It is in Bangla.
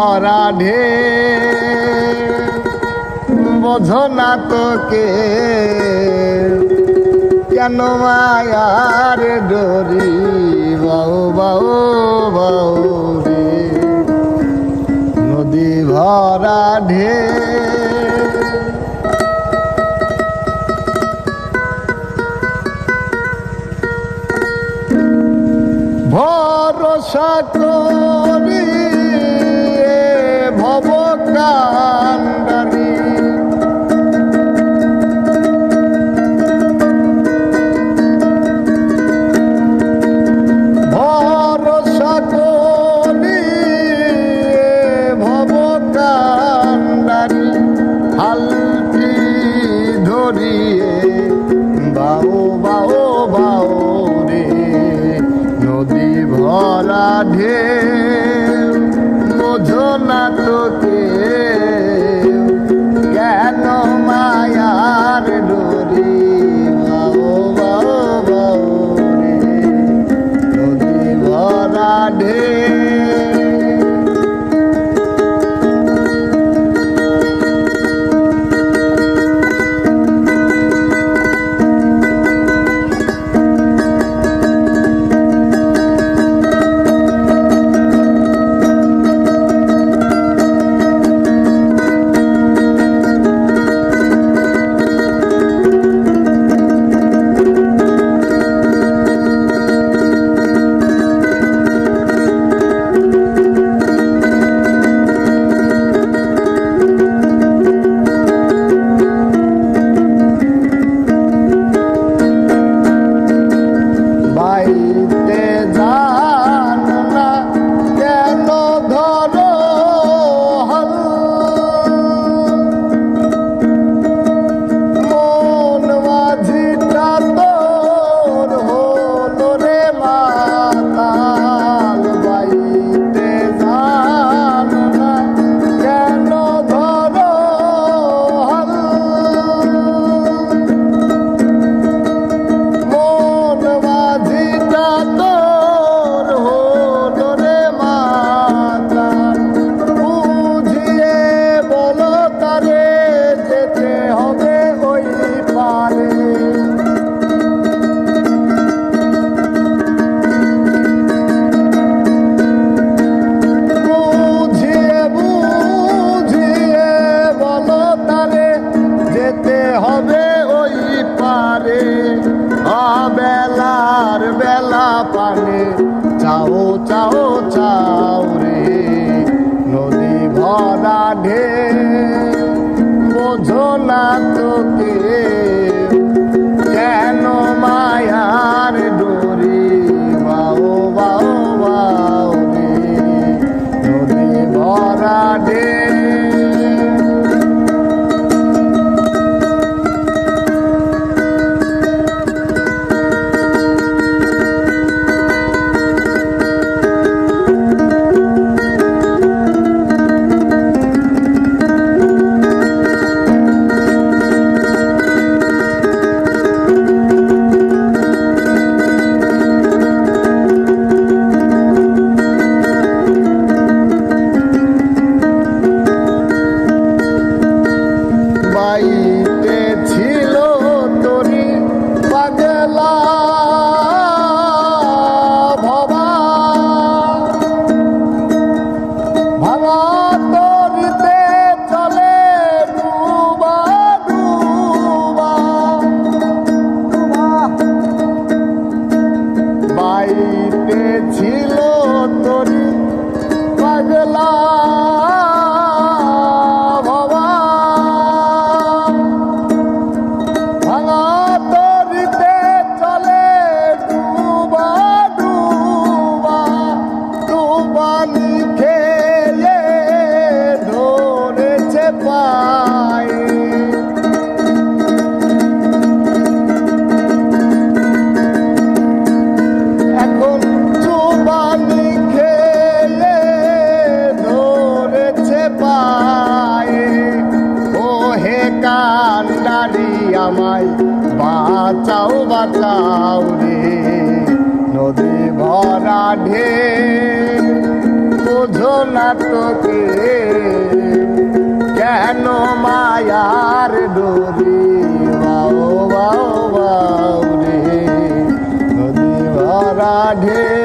ভরা ঢেউ বোঝো না তোকে কেন মায়ার ডোরি বাউ বাউ বাউ রে নদী ভরা ঢেউ ভরসা করি ভব কান্ডারি ভরসা করি ভব কান্ডারি হালটি ধরিয়ে বাউ বাউ বাউ রে নদী ভরা ঢেউ বোঝো না তোকে কেন মায়ার ডোরি বাউ বাউ বাউ রে নদী ভরা ঢেউ বেলার বেলা পানে চাও চাও চাও রে নদী ভরা ঢেউ বোঝো না তোকে কেন মায়ার ডোরি বাউ বাউ বাউ রে নদী ভরা ঢেউ তোকে কেন মায়ার ডোরে বাও বাও বাও রে নদী ভরা ঢেউ